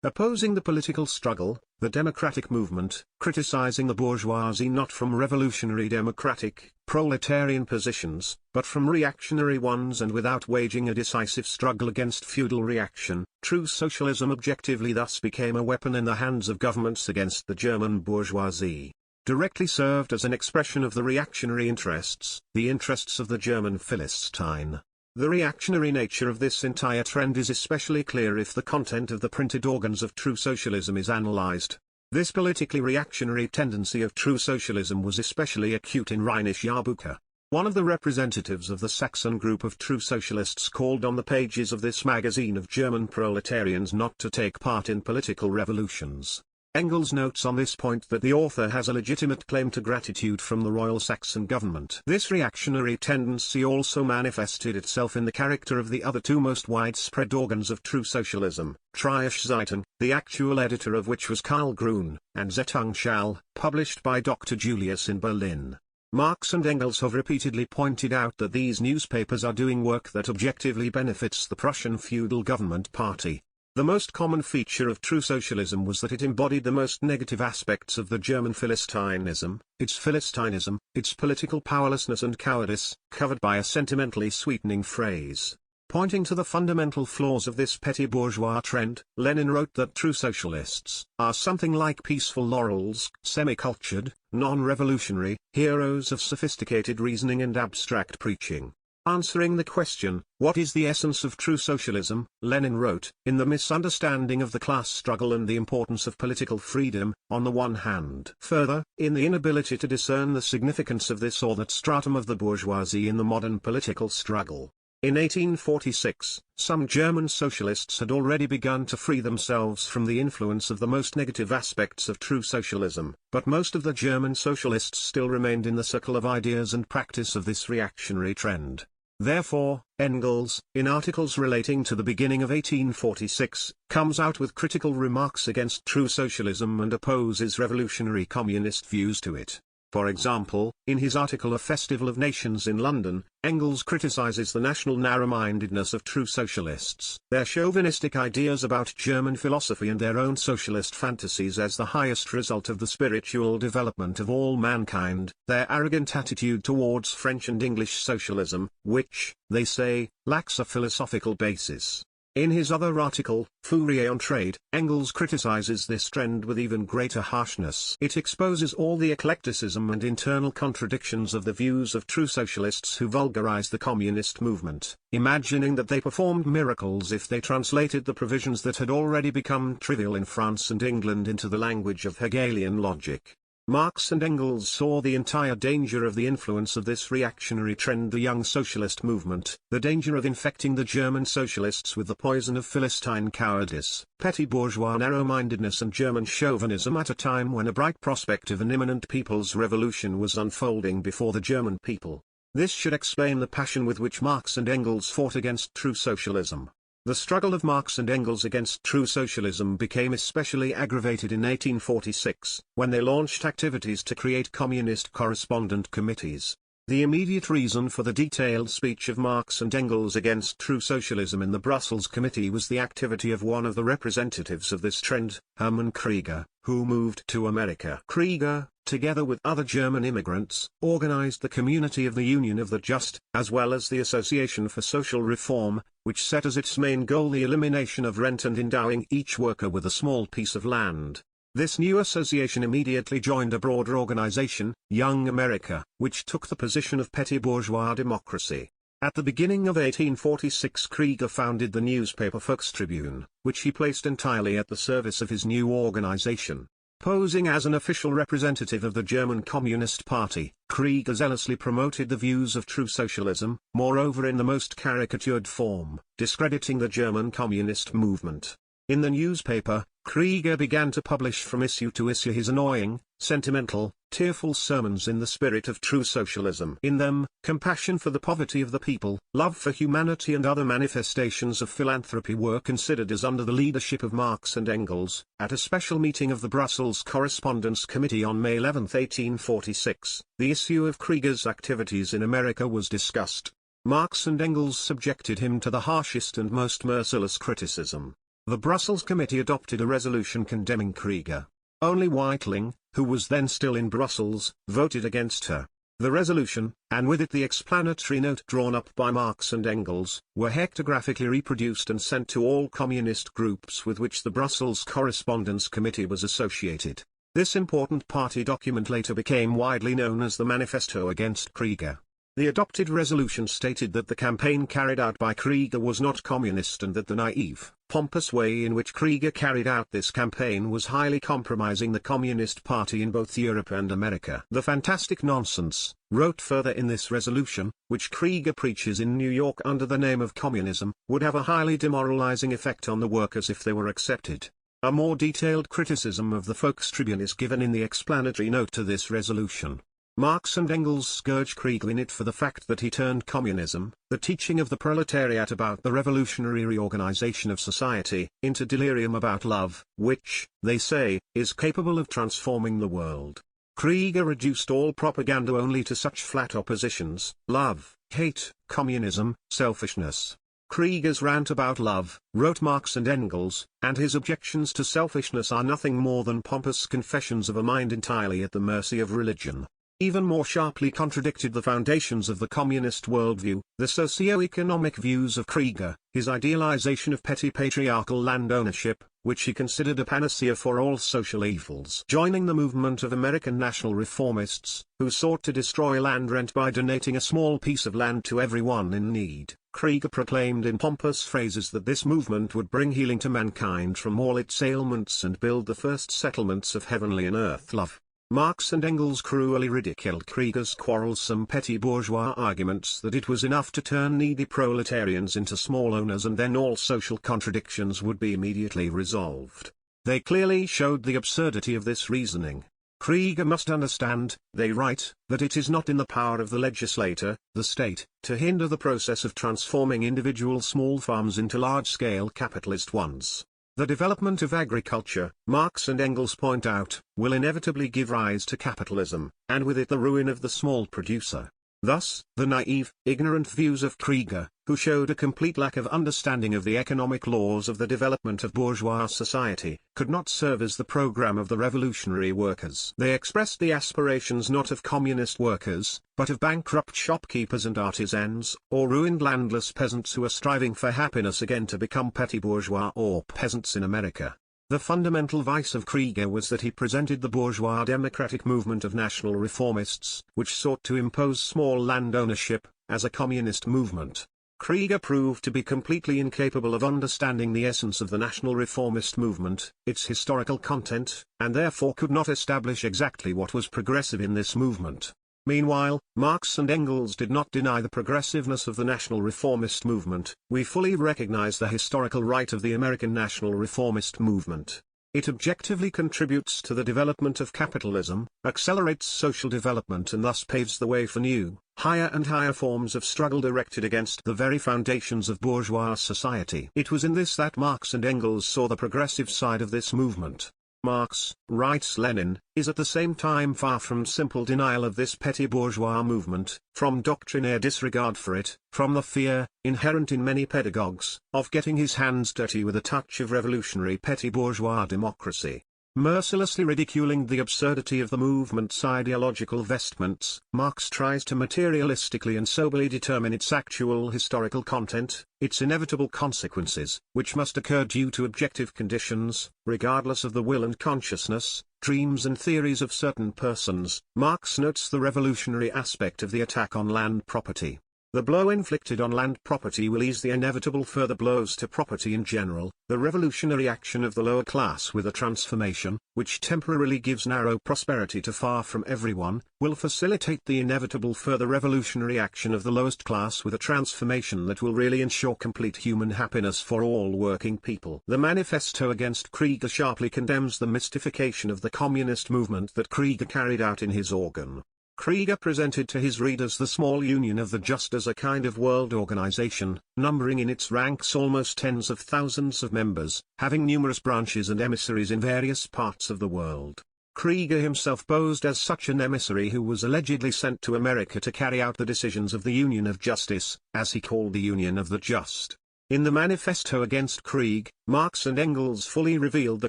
Opposing the political struggle, the democratic movement, criticizing the bourgeoisie not from revolutionary democratic, proletarian positions, but from reactionary ones and without waging a decisive struggle against feudal reaction, true socialism objectively thus became a weapon in the hands of governments against the German bourgeoisie. Directly served as an expression of the reactionary interests, the interests of the German Philistine. The reactionary nature of this entire trend is especially clear if the content of the printed organs of true socialism is analyzed. This politically reactionary tendency of true socialism was especially acute in Rheinische Jahrbucher. One of the representatives of the Saxon group of true socialists called on the pages of this magazine of German proletarians not to take part in political revolutions. Engels notes on this point that the author has a legitimate claim to gratitude from the Royal Saxon government. This reactionary tendency also manifested itself in the character of the other two most widespread organs of true socialism, Triische Zeitung, the actual editor of which was Karl Grun, and Zeitungsschau, published by Dr. Julius in Berlin. Marx and Engels have repeatedly pointed out that these newspapers are doing work that objectively benefits the Prussian feudal government party. The most common feature of true socialism was that it embodied the most negative aspects of the German Philistinism, its political powerlessness and cowardice, covered by a sentimentally sweetening phrase. Pointing to the fundamental flaws of this petty bourgeois trend, Lenin wrote that true socialists are something like peaceful laurels, semi-cultured, non-revolutionary, heroes of sophisticated reasoning and abstract preaching. Answering the question, what is the essence of true socialism, Lenin wrote, in the misunderstanding of the class struggle and the importance of political freedom, on the one hand. Further, in the inability to discern the significance of this or that stratum of the bourgeoisie in the modern political struggle. In 1846, some German socialists had already begun to free themselves from the influence of the most negative aspects of true socialism, but most of the German socialists still remained in the circle of ideas and practice of this reactionary trend. Therefore, Engels, in articles relating to the beginning of 1846, comes out with critical remarks against true socialism and opposes revolutionary communist views to it. For example, in his article A Festival of Nations in London, Engels criticizes the national narrow-mindedness of true socialists, their chauvinistic ideas about German philosophy and their own socialist fantasies as the highest result of the spiritual development of all mankind, their arrogant attitude towards French and English socialism, which, they say, lacks a philosophical basis. In his other article, Fourier on Trade, Engels criticizes this trend with even greater harshness. It exposes all the eclecticism and internal contradictions of the views of true socialists who vulgarize the communist movement, imagining that they performed miracles if they translated the provisions that had already become trivial in France and England into the language of Hegelian logic. Marx and Engels saw the entire danger of the influence of this reactionary trend, the young socialist movement, the danger of infecting the German socialists with the poison of Philistine cowardice, petty bourgeois narrow-mindedness and German chauvinism at a time when a bright prospect of an imminent people's revolution was unfolding before the German people. This should explain the passion with which Marx and Engels fought against true socialism. The struggle of Marx and Engels against true socialism became especially aggravated in 1846, when they launched activities to create communist correspondent committees. The immediate reason for the detailed speech of Marx and Engels against true socialism in the Brussels Committee was the activity of one of the representatives of this trend, Hermann Krieger, who moved to America. Krieger, together with other German immigrants, organized the Community of the Union of the Just, as well as the Association for Social Reform, which set as its main goal the elimination of rent and endowing each worker with a small piece of land. This new association immediately joined a broader organization, Young America, which took the position of petty bourgeois democracy. At the beginning of 1846, Krieger founded the newspaper Volkstribune, which he placed entirely at the service of his new organization. Posing as an official representative of the German Communist Party, Krieger zealously promoted the views of true socialism, moreover in the most caricatured form, discrediting the German communist movement. In the newspaper, Krieger began to publish from issue to issue his annoying, sentimental, tearful sermons in the spirit of true socialism. In them, compassion for the poverty of the people, love for humanity and other manifestations of philanthropy were considered as under the leadership of Marx and Engels. At a special meeting of the Brussels Correspondence Committee on May 11, 1846, the issue of Krieger's activities in America was discussed. Marx and Engels subjected him to the harshest and most merciless criticism. The Brussels Committee adopted a resolution condemning Krieger. Only Weitling, who was then still in Brussels, voted against her. The resolution, and with it the explanatory note drawn up by Marx and Engels, were hectographically reproduced and sent to all communist groups with which the Brussels Correspondence Committee was associated. This important party document later became widely known as the Manifesto against Krieger. The adopted resolution stated that the campaign carried out by Krieger was not communist and that the naive, pompous way in which Krieger carried out this campaign was highly compromising the Communist Party in both Europe and America. The fantastic nonsense, wrote further in this resolution, which Krieger preaches in New York under the name of communism, would have a highly demoralizing effect on the workers if they were accepted. A more detailed criticism of the Volkstribune is given in the explanatory note to this resolution. Marx and Engels scourge Krieger in it for the fact that he turned communism, the teaching of the proletariat about the revolutionary reorganization of society, into delirium about love, which, they say, is capable of transforming the world. Krieger reduced all propaganda only to such flat oppositions: love, hate, communism, selfishness. Krieger's rant about love, wrote Marx and Engels, and his objections to selfishness are nothing more than pompous confessions of a mind entirely at the mercy of religion. Even more sharply contradicted the foundations of the communist worldview, the socio-economic views of Krieger, his idealization of petty patriarchal land ownership, which he considered a panacea for all social evils. Joining the movement of American national reformists, who sought to destroy land rent by donating a small piece of land to everyone in need, Krieger proclaimed in pompous phrases that this movement would bring healing to mankind from all its ailments and build the first settlements of heavenly and earth love. Marx and Engels cruelly ridiculed Krieger's quarrelsome petty bourgeois arguments that it was enough to turn needy proletarians into small owners and then all social contradictions would be immediately resolved. They clearly showed the absurdity of this reasoning. Krieger must understand, they write, that it is not in the power of the legislator, the state, to hinder the process of transforming individual small farms into large-scale capitalist ones. The development of agriculture, Marx and Engels point out, will inevitably give rise to capitalism, and with it the ruin of the small producer. Thus, the naive, ignorant views of Krieger, who showed a complete lack of understanding of the economic laws of the development of bourgeois society, could not serve as the program of the revolutionary workers. They expressed the aspirations not of communist workers, but of bankrupt shopkeepers and artisans, or ruined landless peasants who are striving for happiness again to become petty bourgeois or peasants in America. The fundamental vice of Krieger was that he presented the bourgeois democratic movement of national reformists, which sought to impose small land ownership, as a communist movement. Krieger proved to be completely incapable of understanding the essence of the national reformist movement, its historical content, and therefore could not establish exactly what was progressive in this movement. Meanwhile, Marx and Engels did not deny the progressiveness of the national reformist movement. We fully recognize the historical right of the American national reformist movement. It objectively contributes to the development of capitalism, accelerates social development and thus paves the way for new, higher and higher forms of struggle directed against the very foundations of bourgeois society. It was in this that Marx and Engels saw the progressive side of this movement. Marx, writes Lenin, is at the same time far from simple denial of this petty bourgeois movement, from doctrinaire disregard for it, from the fear, inherent in many pedagogues, of getting his hands dirty with a touch of revolutionary petty bourgeois democracy. Mercilessly ridiculing the absurdity of the movement's ideological vestments, Marx tries to materialistically and soberly determine its actual historical content, its inevitable consequences, which must occur due to objective conditions, regardless of the will and consciousness, dreams and theories of certain persons. Marx notes the revolutionary aspect of the attack on land property. The blow inflicted on land property will ease the inevitable further blows to property in general. The revolutionary action of the lower class with a transformation, which temporarily gives narrow prosperity to far from everyone, will facilitate the inevitable further revolutionary action of the lowest class with a transformation that will really ensure complete human happiness for all working people. The manifesto against Krieger sharply condemns the mystification of the communist movement that Krieger carried out in his organ. Krieger presented to his readers the small Union of the Just as a kind of world organization, numbering in its ranks almost tens of thousands of members, having numerous branches and emissaries in various parts of the world. Krieger himself posed as such an emissary who was allegedly sent to America to carry out the decisions of the Union of Justice, as he called the Union of the Just. In the Manifesto Against Krieg, Marx and Engels fully revealed the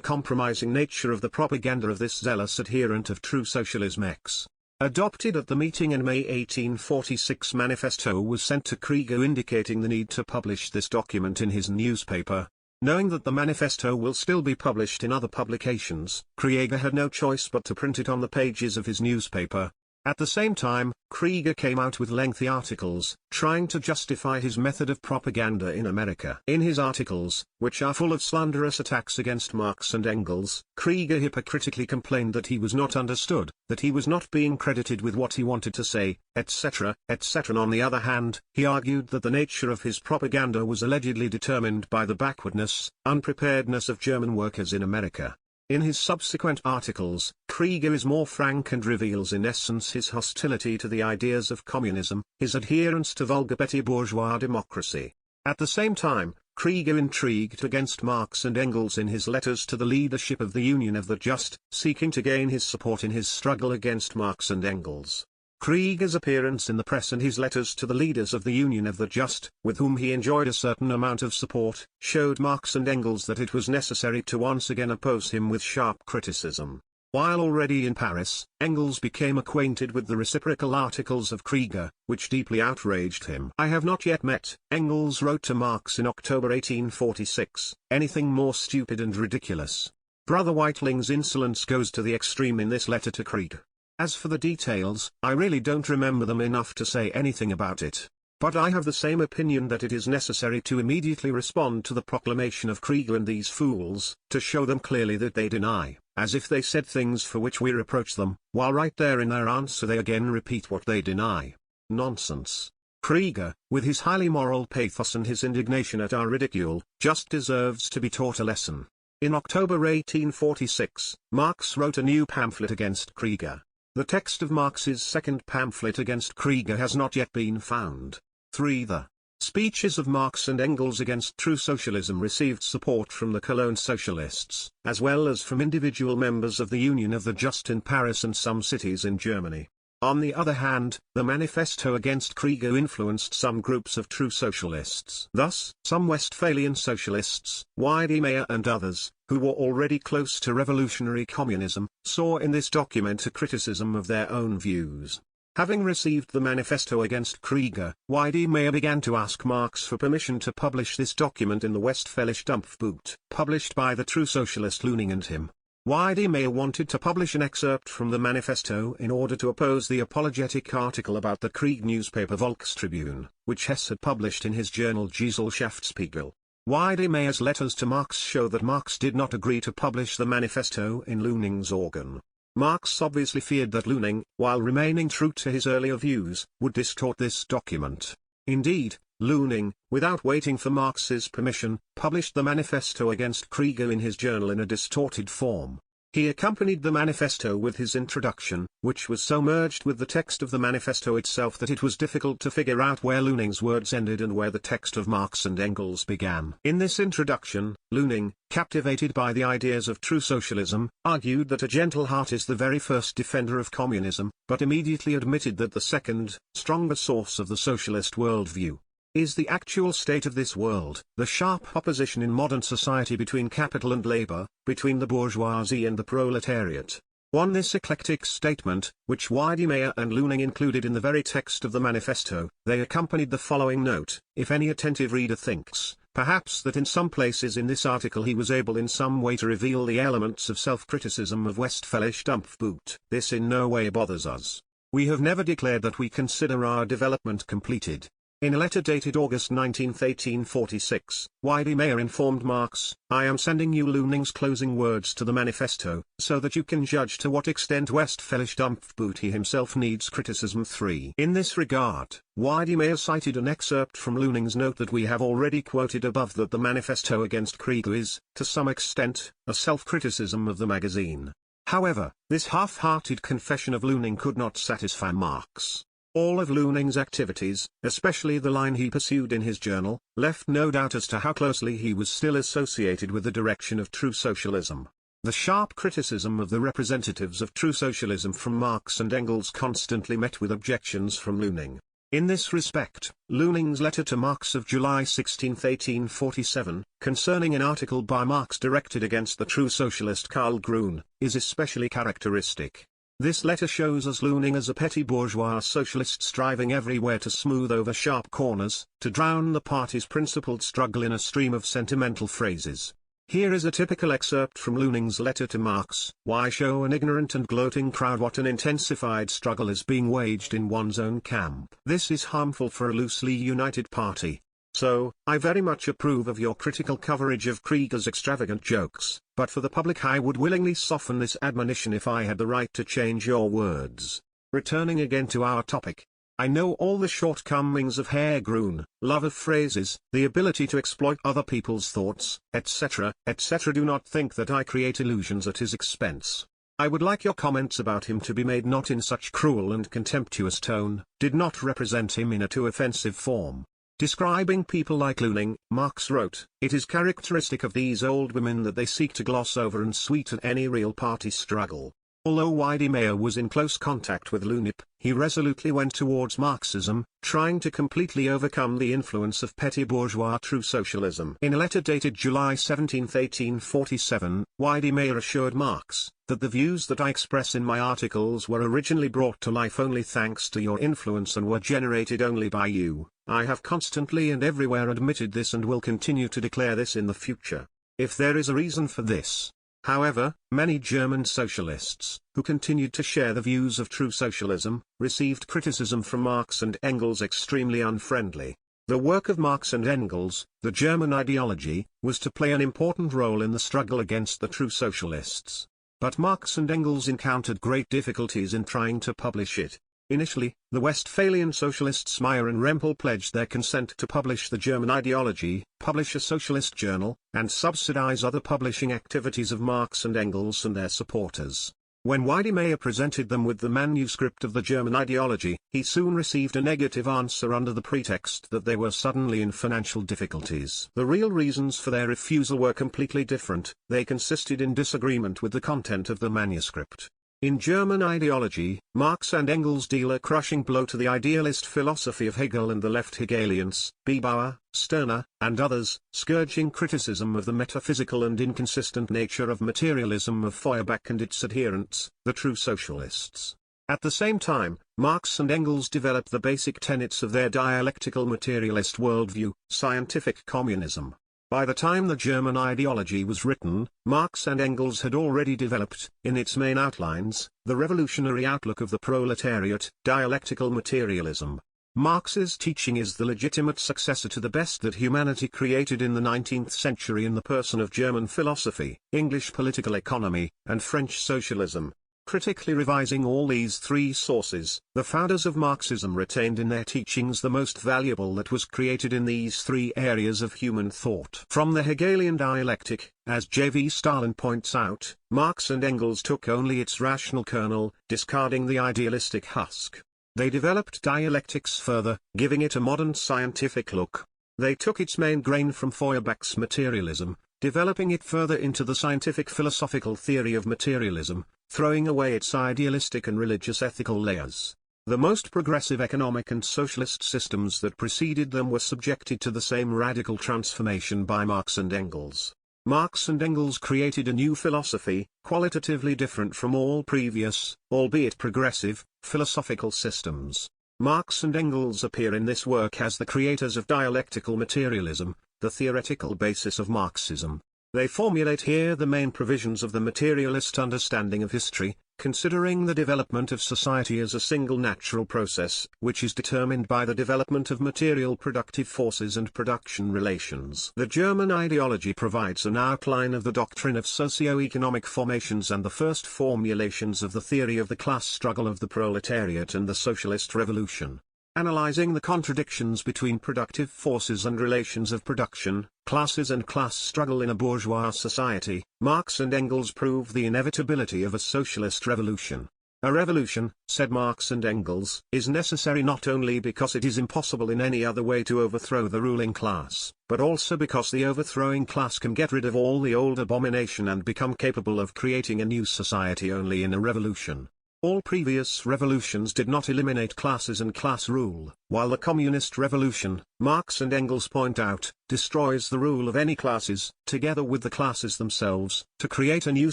compromising nature of the propaganda of this zealous adherent of true socialism X. Adopted at the meeting in May 1846, manifesto was sent to Krieger indicating the need to publish this document in his newspaper. Knowing that the manifesto will still be published in other publications, Krieger had no choice but to print it on the pages of his newspaper. At the same time, Krieger came out with lengthy articles, trying to justify his method of propaganda in America. In his articles, which are full of slanderous attacks against Marx and Engels, Krieger hypocritically complained that he was not understood, that he was not being credited with what he wanted to say, etc., etc. On the other hand, he argued that the nature of his propaganda was allegedly determined by the backwardness, unpreparedness of German workers in America. In his subsequent articles, Krieger is more frank and reveals in essence his hostility to the ideas of communism, his adherence to vulgar petty bourgeois democracy. At the same time, Krieger intrigued against Marx and Engels in his letters to the leadership of the Union of the Just, seeking to gain his support in his struggle against Marx and Engels. Krieger's appearance in the press and his letters to the leaders of the Union of the Just, with whom he enjoyed a certain amount of support, showed Marx and Engels that it was necessary to once again oppose him with sharp criticism. While already in Paris, Engels became acquainted with the reciprocal articles of Krieger, which deeply outraged him. "I have not yet met," Engels wrote to Marx in October 1846, "anything more stupid and ridiculous. Brother Weitling's insolence goes to the extreme in this letter to Krieger. As for the details, I really don't remember them enough to say anything about it. But I have the same opinion that it is necessary to immediately respond to the proclamation of Krieger and these fools, to show them clearly that they deny, as if they said things for which we reproach them, while right there in their answer they again repeat what they deny. Nonsense. Krieger, with his highly moral pathos and his indignation at our ridicule, just deserves to be taught a lesson." In October 1846, Marx wrote a new pamphlet against Krieger. The text of Marx's second pamphlet against Krieger has not yet been found. 3. The speeches of Marx and Engels against true socialism received support from the Cologne socialists, as well as from individual members of the Union of the Just in Paris and some cities in Germany. On the other hand, the manifesto against Krieger influenced some groups of true socialists. Thus, some Westphalian socialists, Weidemayer and others, who were already close to revolutionary communism, saw in this document a criticism of their own views. Having received the manifesto against Krieger, Weidemayer began to ask Marx for permission to publish this document in the Westfälische Dampfboot, published by the true socialist Lüning and him. Weidemayer wanted to publish an excerpt from the manifesto in order to oppose the apologetic article about the Krieg newspaper Volkstribune, which Hess had published in his journal Gesellschaftsspiegel. Weidemeyer's letters to Marx show that Marx did not agree to publish the manifesto in Lüning's organ. Marx obviously feared that Lüning, while remaining true to his earlier views, would distort this document. Indeed, Lüning, without waiting for Marx's permission, published the manifesto against Krieger in his journal in a distorted form. He accompanied the manifesto with his introduction, which was so merged with the text of the manifesto itself that it was difficult to figure out where Lüning's words ended and where the text of Marx and Engels began. In this introduction, Lüning, captivated by the ideas of true socialism, argued that a gentle heart is the very first defender of communism, but immediately admitted that the second, stronger source of the socialist worldview is the actual state of this world, the sharp opposition in modern society between capital and labor, between the bourgeoisie and the proletariat. On this eclectic statement, which Weidemayer and Lüning included in the very text of the manifesto, they accompanied the following note: "If any attentive reader thinks, perhaps that in some places in this article he was able in some way to reveal the elements of self-criticism of Westfälische Dampfboot, this in no way bothers us. We have never declared that we consider our development completed." In a letter dated August 19, 1846, Weidemayer informed Marx, "I am sending you Lüning's closing words to the manifesto, so that you can judge to what extent Westfälische Dampfboot he himself needs criticism 3. In this regard, Weidemayer cited an excerpt from Lüning's note that we have already quoted above, that the manifesto against Krieger is, to some extent, a self-criticism of the magazine. However, this half-hearted confession of Lüning could not satisfy Marx. All of Lüning's activities, especially the line he pursued in his journal, left no doubt as to how closely he was still associated with the direction of true socialism. The sharp criticism of the representatives of true socialism from Marx and Engels constantly met with objections from Lüning. In this respect, Luning's letter to Marx of July 16, 1847, concerning an article by Marx directed against the true socialist Karl Grun, is especially characteristic. This letter shows us Luning as a petty bourgeois socialist striving everywhere to smooth over sharp corners, to drown the party's principled struggle in a stream of sentimental phrases. Here is a typical excerpt from Luning's letter to Marx. Why show an ignorant and gloating crowd what an intensified struggle is being waged in one's own camp? This is harmful for a loosely united party. So, I very much approve of your critical coverage of Krieger's extravagant jokes, but for the public I would willingly soften this admonition if I had the right to change your words. Returning again to our topic. I know all the shortcomings of Herr Grun, love of phrases, the ability to exploit other people's thoughts, etc., etc. Do not think that I create illusions at his expense. I would like your comments about him to be made not in such cruel and contemptuous tone, did not represent him in a too offensive form. Describing people like Luning, Marx wrote, "It is characteristic of these old women that they seek to gloss over and sweeten any real party struggle." Although Weidemeyer was in close contact with Luning, he resolutely went towards Marxism, trying to completely overcome the influence of petty bourgeois true socialism. In a letter dated July 17, 1847, Weidemeyer assured Marx that the views that I express in my articles were originally brought to life only thanks to your influence and were generated only by you. I have constantly and everywhere admitted this and will continue to declare this in the future. If there is a reason for this, however, many German socialists, who continued to share the views of true socialism, received criticism from Marx and Engels extremely unfriendly. The work of Marx and Engels, the German ideology, was to play an important role in the struggle against the true socialists. But Marx and Engels encountered great difficulties in trying to publish it. Initially, the Westphalian socialists Meyer and Rempel pledged their consent to publish the German ideology, publish a socialist journal, and subsidize other publishing activities of Marx and Engels and their supporters. When Weidemeyer presented them with the manuscript of the German ideology, he soon received a negative answer under the pretext that they were suddenly in financial difficulties. The real reasons for their refusal were completely different. They consisted in disagreement with the content of the manuscript. In German ideology, Marx and Engels deal a crushing blow to the idealist philosophy of Hegel and the left Hegelians, Biebauer, Stirner, and others, scourging criticism of the metaphysical and inconsistent nature of materialism of Feuerbach and its adherents, the true socialists. At the same time, Marx and Engels developed the basic tenets of their dialectical materialist worldview, scientific communism. By the time the German ideology was written, Marx and Engels had already developed, in its main outlines, the revolutionary outlook of the proletariat, dialectical materialism. Marx's teaching is the legitimate successor to the best that humanity created in the 19th century in the person of German philosophy, English political economy, and French socialism. Critically revising all these three sources, the founders of Marxism retained in their teachings the most valuable that was created in these three areas of human thought. From the Hegelian dialectic, as J.V. Stalin points out, Marx and Engels took only its rational kernel, discarding the idealistic husk. They developed dialectics further, giving it a modern scientific look. They took its main grain from Feuerbach's materialism, developing it further into the scientific philosophical theory of materialism, throwing away its idealistic and religious ethical layers. The most progressive economic and socialist systems that preceded them were subjected to the same radical transformation by Marx and Engels. Marx and Engels created a new philosophy, qualitatively different from all previous, albeit progressive, philosophical systems. Marx and Engels appear in this work as the creators of dialectical materialism, the theoretical basis of Marxism. They formulate here the main provisions of the materialist understanding of history, considering the development of society as a single natural process, which is determined by the development of material productive forces and production relations. The German ideology provides an outline of the doctrine of socio-economic formations and the first formulations of the theory of the class struggle of the proletariat and the socialist revolution. Analyzing the contradictions between productive forces and relations of production, classes and class struggle in a bourgeois society, Marx and Engels prove the inevitability of a socialist revolution. A revolution, said Marx and Engels, is necessary not only because it is impossible in any other way to overthrow the ruling class, but also because the overthrowing class can get rid of all the old abomination and become capable of creating a new society only in a revolution. All previous revolutions did not eliminate classes and class rule, while the communist revolution, Marx and Engels point out, destroys the rule of any classes, together with the classes themselves. To create a new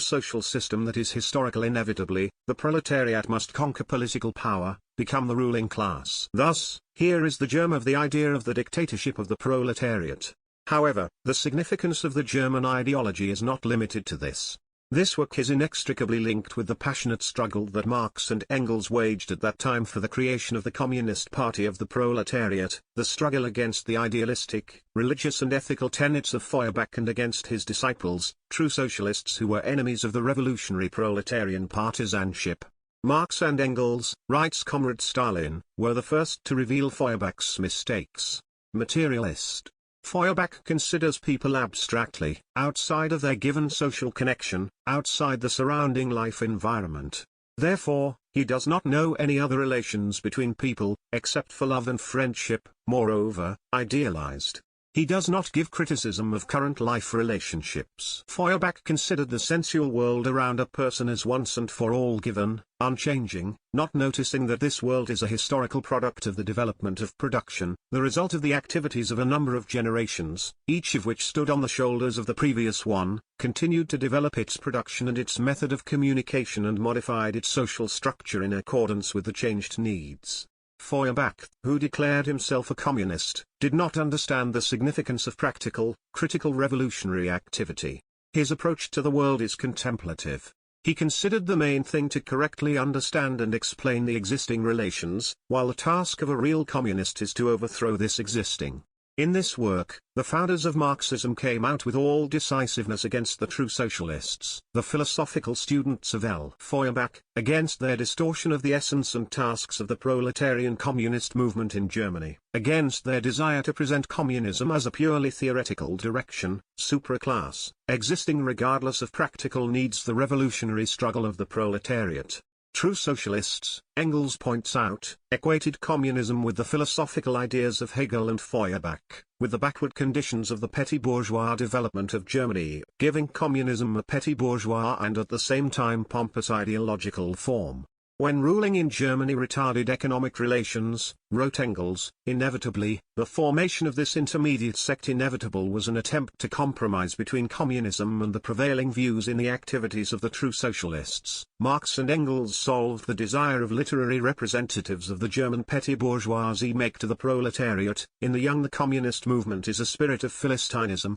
social system that is historical inevitably, the proletariat must conquer political power, become the ruling class. Thus, here is the germ of the idea of the dictatorship of the proletariat. However, the significance of the German ideology is not limited to this. This work is inextricably linked with the passionate struggle that Marx and Engels waged at that time for the creation of the Communist Party of the Proletariat, the struggle against the idealistic, religious and ethical tenets of Feuerbach and against his disciples, true socialists who were enemies of the revolutionary proletarian partisanship. Marx and Engels, writes Comrade Stalin, were the first to reveal Feuerbach's mistakes. Materialist. Feuerbach considers people abstractly, outside of their given social connection, outside the surrounding life environment. Therefore, he does not know any other relations between people, except for love and friendship, moreover, idealized. He does not give criticism of current life relationships. Feuerbach considered the sensual world around a person as once and for all given, unchanging, not noticing that this world is a historical product of the development of production, the result of the activities of a number of generations, each of which stood on the shoulders of the previous one, continued to develop its production and its method of communication and modified its social structure in accordance with the changed needs. Feuerbach, who declared himself a communist, did not understand the significance of practical, critical revolutionary activity. His approach to the world is contemplative. He considered the main thing to correctly understand and explain the existing relations, while the task of a real communist is to overthrow this existing. In this work, the founders of Marxism came out with all decisiveness against the true socialists, the philosophical students of L. Feuerbach, against their distortion of the essence and tasks of the proletarian communist movement in Germany, against their desire to present communism as a purely theoretical direction, supraclass, existing regardless of practical needs. The revolutionary struggle of the proletariat. True socialists, Engels points out, equated communism with the philosophical ideas of Hegel and Feuerbach, with the backward conditions of the petty bourgeois development of Germany, giving communism a petty bourgeois and at the same time pompous ideological form. When ruling in Germany retarded economic relations, wrote Engels, inevitably, the formation of this intermediate sect inevitable was an attempt to compromise between communism and the prevailing views in the activities of the true socialists. Marx and Engels solved the desire of literary representatives of the German petty bourgeoisie make to the proletariat. In the young the communist movement is a spirit of Philistinism,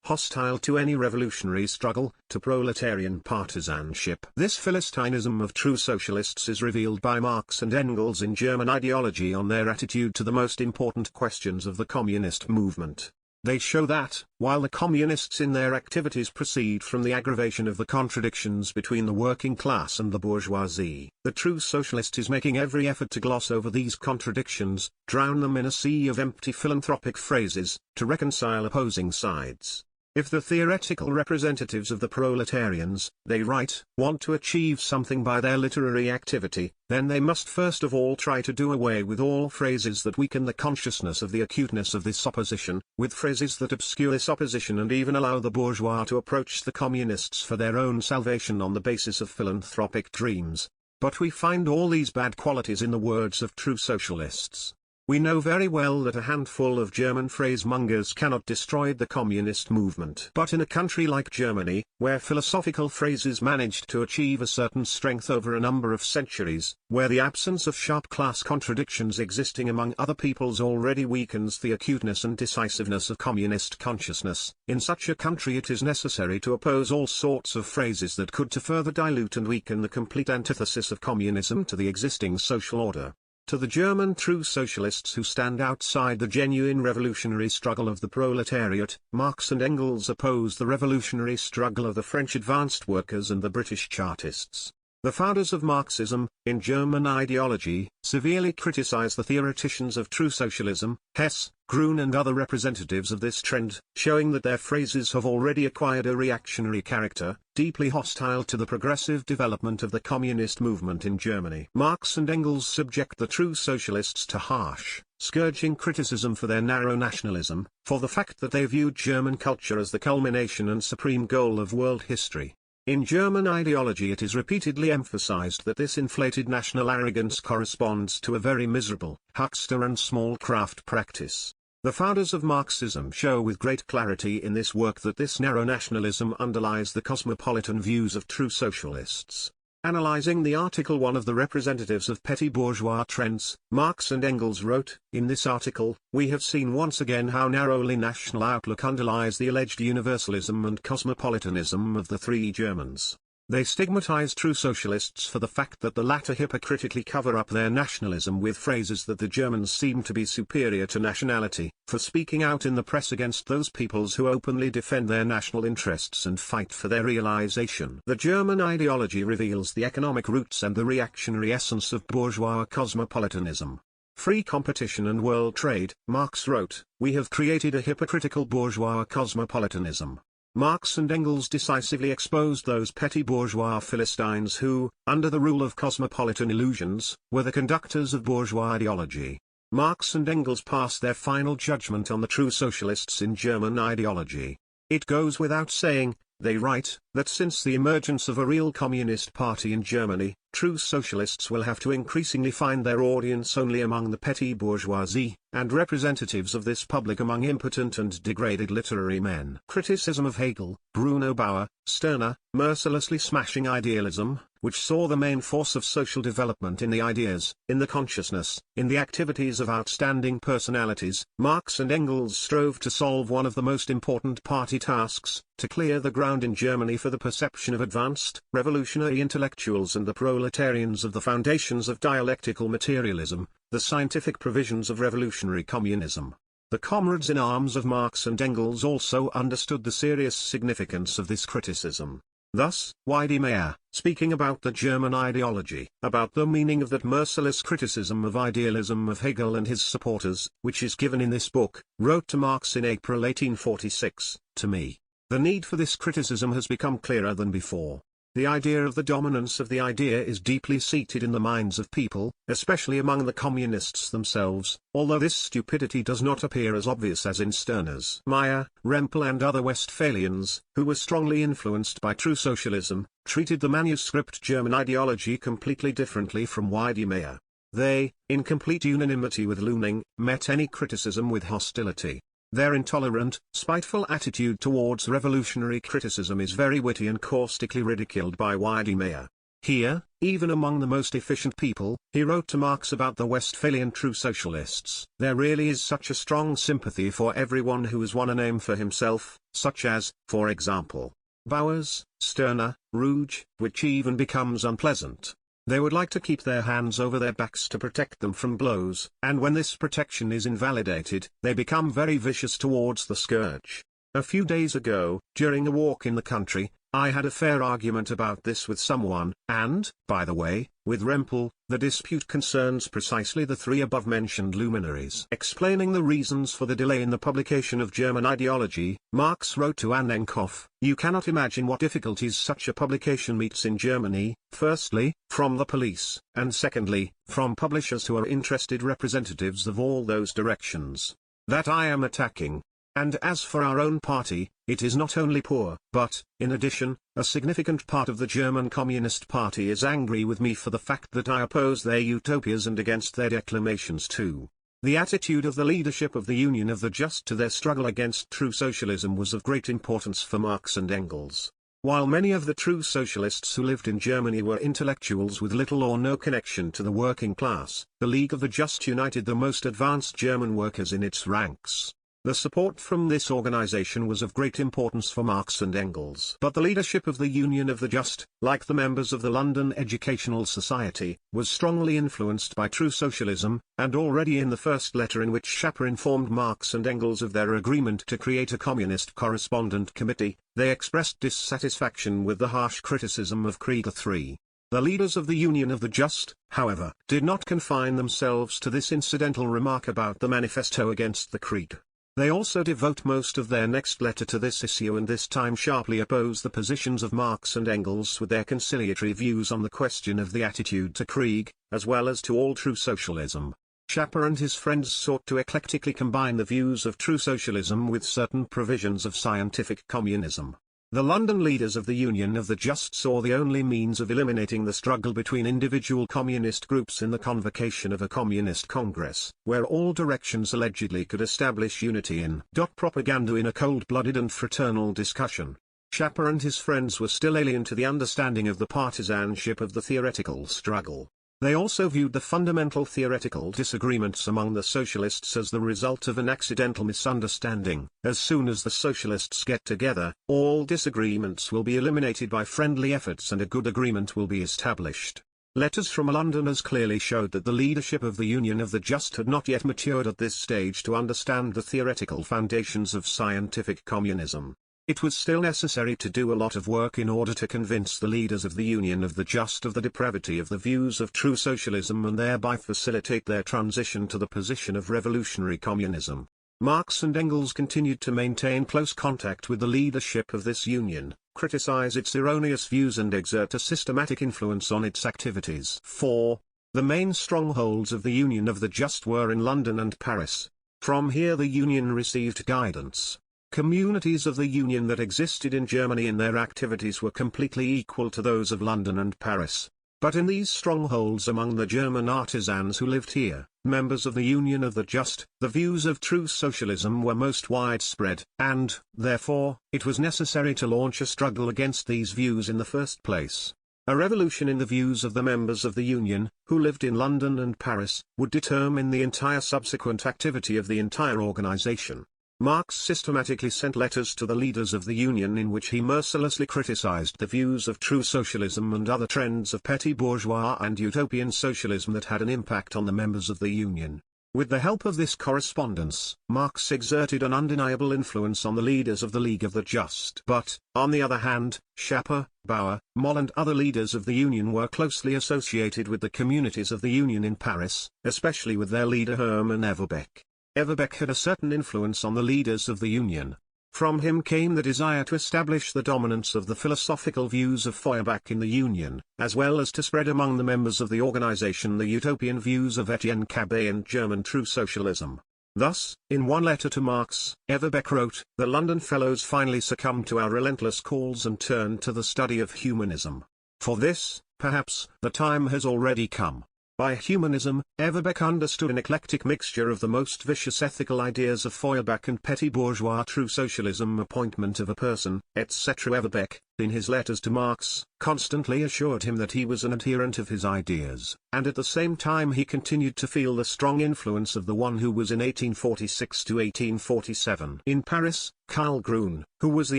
hostile to any revolutionary struggle, to proletarian partisanship. This Philistinism of true socialists is revealed by Marx and Engels in German ideology on their attitude to the most important questions of the communist movement. They show that, while the communists in their activities proceed from the aggravation of the contradictions between the working class and the bourgeoisie, the true socialist is making every effort to gloss over these contradictions, drown them in a sea of empty philanthropic phrases, to reconcile opposing sides. If the theoretical representatives of the proletarians, they write, want to achieve something by their literary activity, then they must first of all try to do away with all phrases that weaken the consciousness of the acuteness of this opposition, with phrases that obscure this opposition and even allow the bourgeois to approach the communists for their own salvation on the basis of philanthropic dreams. But we find all these bad qualities in the words of true socialists. We know very well that a handful of German phrasemongers cannot destroy the communist movement. But in a country like Germany, where philosophical phrases managed to achieve a certain strength over a number of centuries, where the absence of sharp class contradictions existing among other peoples already weakens the acuteness and decisiveness of communist consciousness, in such a country it is necessary to oppose all sorts of phrases that could to further dilute and weaken the complete antithesis of communism to the existing social order. To the German true socialists who stand outside the genuine revolutionary struggle of the proletariat, Marx and Engels oppose the revolutionary struggle of the French advanced workers and the British Chartists. The founders of Marxism, in German ideology, severely criticize the theoreticians of true socialism, Hess, Grun and other representatives of this trend, showing that their phrases have already acquired a reactionary character, deeply hostile to the progressive development of the communist movement in Germany. Marx and Engels subject the true socialists to harsh, scourging criticism for their narrow nationalism, for the fact that they viewed German culture as the culmination and supreme goal of world history. In German ideology it is repeatedly emphasized that this inflated national arrogance corresponds to a very miserable, huckster and small craft practice. The founders of Marxism show with great clarity in this work that this narrow nationalism underlies the cosmopolitan views of true socialists. Analyzing the Article 1 of the representatives of petty bourgeois trends, Marx and Engels wrote, in this article, we have seen once again how narrowly national outlook underlies the alleged universalism and cosmopolitanism of the three Germans. They stigmatize true socialists for the fact that the latter hypocritically cover up their nationalism with phrases that the Germans seem to be superior to nationality, for speaking out in the press against those peoples who openly defend their national interests and fight for their realization. The German ideology reveals the economic roots and the reactionary essence of bourgeois cosmopolitanism. Free competition and world trade, Marx wrote, we have created a hypocritical bourgeois cosmopolitanism. Marx and Engels decisively exposed those petty bourgeois Philistines who, under the rule of cosmopolitan illusions, were the conductors of bourgeois ideology. Marx and Engels passed their final judgment on the true socialists in German ideology. It goes without saying, they write, that since the emergence of a real communist party in Germany, true socialists will have to increasingly find their audience only among the petty bourgeoisie, and representatives of this public among impotent and degraded literary men. Criticism of Hegel, Bruno Bauer, Stirner, mercilessly smashing idealism, which saw the main force of social development in the ideas, in the consciousness, in the activities of outstanding personalities. Marx and Engels strove to solve one of the most important party tasks, to clear the ground in Germany for the perception of advanced, revolutionary intellectuals and the proletarians of the foundations of dialectical materialism, the scientific provisions of revolutionary communism. The comrades in arms of Marx and Engels also understood the serious significance of this criticism. Thus, Weidemeyer, speaking about the German ideology, about the meaning of that merciless criticism of idealism of Hegel and his supporters, which is given in this book, wrote to Marx in April 1846, to me. The need for this criticism has become clearer than before. The idea of the dominance of the idea is deeply seated in the minds of people, especially among the communists themselves, although this stupidity does not appear as obvious as in Stirner's. Meyer, Rempel and other Westphalians, who were strongly influenced by true socialism, treated the manuscript German ideology completely differently from Weidemeyer. They, in complete unanimity with Lüning, met any criticism with hostility. Their intolerant, spiteful attitude towards revolutionary criticism is very witty and caustically ridiculed by Weidemeyer. Here, even among the most efficient people, he wrote to Marx about the Westphalian true socialists, there really is such a strong sympathy for everyone who has won a name for himself, such as, for example, Bowers, Stirner, Ruge, which even becomes unpleasant. They would like to keep their hands over their backs to protect them from blows, and when this protection is invalidated, they become very vicious towards the scourge. A few days ago, during a walk in the country, I had a fair argument about this with someone, and, by the way, with Rempel. The dispute concerns precisely the three above-mentioned luminaries. Explaining the reasons for the delay in the publication of German ideology, Marx wrote to Annenkopf, you cannot imagine what difficulties such a publication meets in Germany, firstly, from the police, and secondly, from publishers who are interested representatives of all those directions that I am attacking. And as for our own party, it is not only poor, but, in addition, a significant part of the German Communist Party is angry with me for the fact that I oppose their utopias and against their declamations too. The attitude of the leadership of the Union of the Just to their struggle against true socialism was of great importance for Marx and Engels. While many of the true socialists who lived in Germany were intellectuals with little or no connection to the working class, the League of the Just united the most advanced German workers in its ranks. The support from this organization was of great importance for Marx and Engels. But the leadership of the Union of the Just, like the members of the London Educational Society, was strongly influenced by true socialism, and already in the first letter in which Schapper informed Marx and Engels of their agreement to create a communist correspondent committee, they expressed dissatisfaction with the harsh criticism of Krieger III. The leaders of the Union of the Just, however, did not confine themselves to this incidental remark about the manifesto against the Krieg. They also devote most of their next letter to this issue and this time sharply oppose the positions of Marx and Engels with their conciliatory views on the question of the attitude to Krieg, as well as to all true socialism. Schapper and his friends sought to eclectically combine the views of true socialism with certain provisions of scientific communism. The London leaders of the Union of the Just saw the only means of eliminating the struggle between individual communist groups in the convocation of a communist congress, where all directions allegedly could establish unity in propaganda in a cold-blooded and fraternal discussion. Schapper and his friends were still alien to the understanding of the partisanship of the theoretical struggle. They also viewed the fundamental theoretical disagreements among the socialists as the result of an accidental misunderstanding. As soon as the socialists get together, all disagreements will be eliminated by friendly efforts and a good agreement will be established. Letters from Londoners clearly showed that the leadership of the Union of the Just had not yet matured at this stage to understand the theoretical foundations of scientific communism. It was still necessary to do a lot of work in order to convince the leaders of the Union of the Just of the depravity of the views of true socialism and thereby facilitate their transition to the position of revolutionary communism. Marx and Engels continued to maintain close contact with the leadership of this union, criticize its erroneous views and exert a systematic influence on its activities. 4. The main strongholds of the Union of the Just were in London and Paris. From here the Union received guidance. Communities of the Union that existed in Germany in their activities were completely equal to those of London and Paris. But in these strongholds among the German artisans who lived here, members of the Union of the Just, the views of true socialism were most widespread, and, therefore, it was necessary to launch a struggle against these views in the first place. A revolution in the views of the members of the Union, who lived in London and Paris, would determine the entire subsequent activity of the entire organization. Marx systematically sent letters to the leaders of the Union in which he mercilessly criticized the views of true socialism and other trends of petty bourgeois and utopian socialism that had an impact on the members of the Union. With the help of this correspondence, Marx exerted an undeniable influence on the leaders of the League of the Just. But, on the other hand, Schapper, Bauer, Moll and other leaders of the Union were closely associated with the communities of the Union in Paris, especially with their leader Hermann Everbeck. Everbeck had a certain influence on the leaders of the Union. From him came the desire to establish the dominance of the philosophical views of Feuerbach in the Union, as well as to spread among the members of the organization the utopian views of Etienne Cabet and German true socialism. Thus, in one letter to Marx, Everbeck wrote, "The London fellows finally succumbed to our relentless calls and turned to the study of humanism. For this, perhaps, the time has already come." By humanism, Everbeck understood an eclectic mixture of the most vicious ethical ideas of Feuerbach and petty bourgeois true socialism, appointment of a person, etc. Everbeck, in his letters to Marx, constantly assured him that he was an adherent of his ideas, and at the same time he continued to feel the strong influence of the one who was in 1846 to 1847 in Paris, Karl Grun, who was the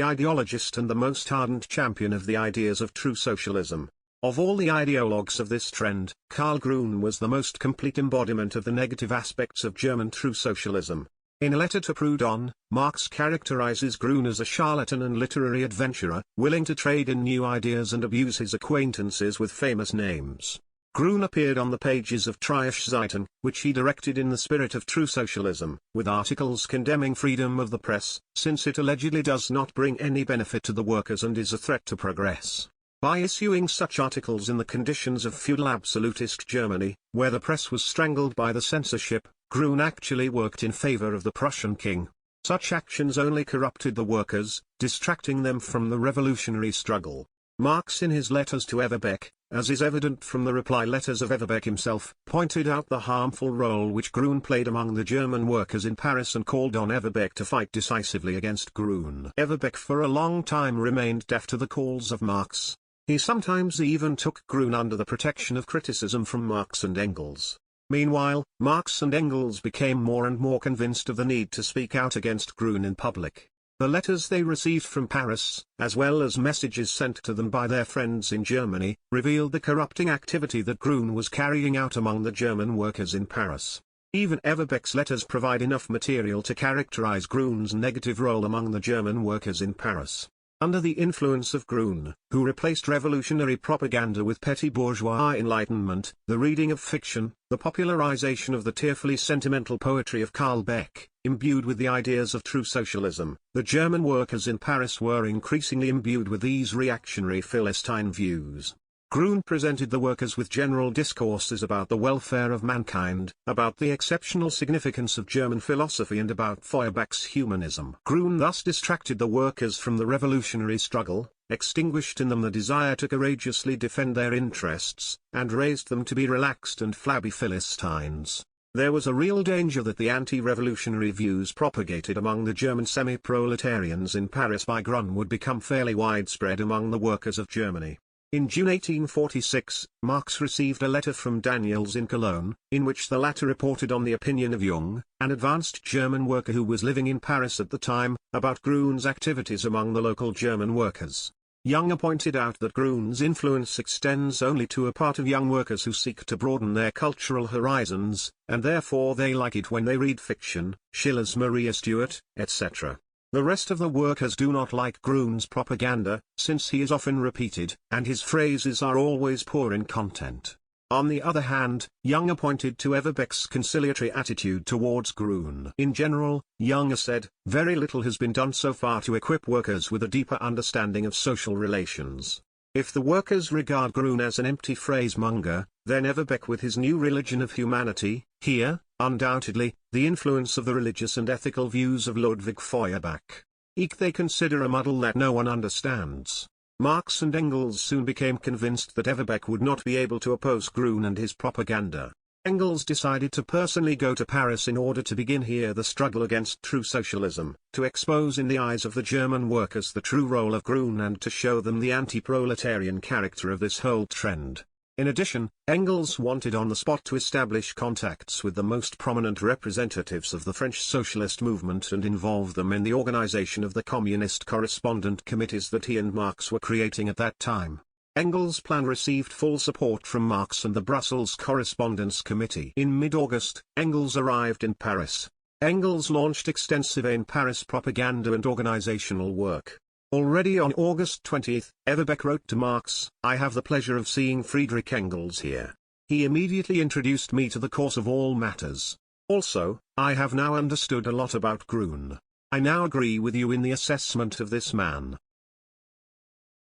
ideologist and the most ardent champion of the ideas of true socialism. Of all the ideologues of this trend, Karl Grun was the most complete embodiment of the negative aspects of German true socialism. In a letter to Proudhon, Marx characterizes Grun as a charlatan and literary adventurer, willing to trade in new ideas and abuse his acquaintances with famous names. Grun appeared on the pages of Triasche Zeitung, which he directed in the spirit of true socialism, with articles condemning freedom of the press, since it allegedly does not bring any benefit to the workers and is a threat to progress. By issuing such articles in the conditions of feudal absolutist Germany, where the press was strangled by the censorship, Grun actually worked in favor of the Prussian king. Such actions only corrupted the workers, distracting them from the revolutionary struggle. Marx in his letters to Everbeck, as is evident from the reply letters of Everbeck himself, pointed out the harmful role which Grun played among the German workers in Paris and called on Everbeck to fight decisively against Grun. Everbeck for a long time remained deaf to the calls of Marx. He sometimes even took Grun under the protection of criticism from Marx and Engels. Meanwhile, Marx and Engels became more and more convinced of the need to speak out against Grun in public. The letters they received from Paris, as well as messages sent to them by their friends in Germany, revealed the corrupting activity that Grun was carrying out among the German workers in Paris. Even Everbeck's letters provide enough material to characterize Grun's negative role among the German workers in Paris. Under the influence of Grun, who replaced revolutionary propaganda with petty bourgeois enlightenment, the reading of fiction, the popularization of the tearfully sentimental poetry of Carl Beck, imbued with the ideas of true socialism, the German workers in Paris were increasingly imbued with these reactionary Philistine views. Grun presented the workers with general discourses about the welfare of mankind, about the exceptional significance of German philosophy and about Feuerbach's humanism. Grun thus distracted the workers from the revolutionary struggle, extinguished in them the desire to courageously defend their interests, and raised them to be relaxed and flabby Philistines. There was a real danger that the anti-revolutionary views propagated among the German semi-proletarians in Paris by Grun would become fairly widespread among the workers of Germany. In June 1846, Marx received a letter from Daniels in Cologne, in which the latter reported on the opinion of Jung, an advanced German worker who was living in Paris at the time, about Grun's activities among the local German workers. Jung pointed out that Grun's influence extends only to a part of young workers who seek to broaden their cultural horizons, and therefore they like it when they read fiction, Schiller's Maria Stuart, etc. The rest of the workers do not like Grun's propaganda, since he is often repeated, and his phrases are always poor in content. On the other hand, Jung pointed to Everbeck's conciliatory attitude towards Grun. In general, Jung said, very little has been done so far to equip workers with a deeper understanding of social relations. If the workers regard Grun as an empty phrase-monger, then Everbeck with his new religion of humanity, here, undoubtedly, the influence of the religious and ethical views of Ludwig Feuerbach. They consider a muddle that no one understands. Marx and Engels soon became convinced that Everbeck would not be able to oppose Grun and his propaganda. Engels decided to personally go to Paris in order to begin here the struggle against true socialism, to expose in the eyes of the German workers the true role of Grun and to show them the anti-proletarian character of this whole trend. In addition, Engels wanted on the spot to establish contacts with the most prominent representatives of the French socialist movement and involve them in the organization of the communist correspondent committees that he and Marx were creating at that time. Engels' plan received full support from Marx and the Brussels Correspondence Committee. In mid-August, Engels arrived in Paris. Engels launched extensive in Paris propaganda and organizational work. Already on August 20, Everbeck wrote to Marx, I have the pleasure of seeing Friedrich Engels here. He immediately introduced me to the course of all matters. Also, I have now understood a lot about Grun. I now agree with you in the assessment of this man.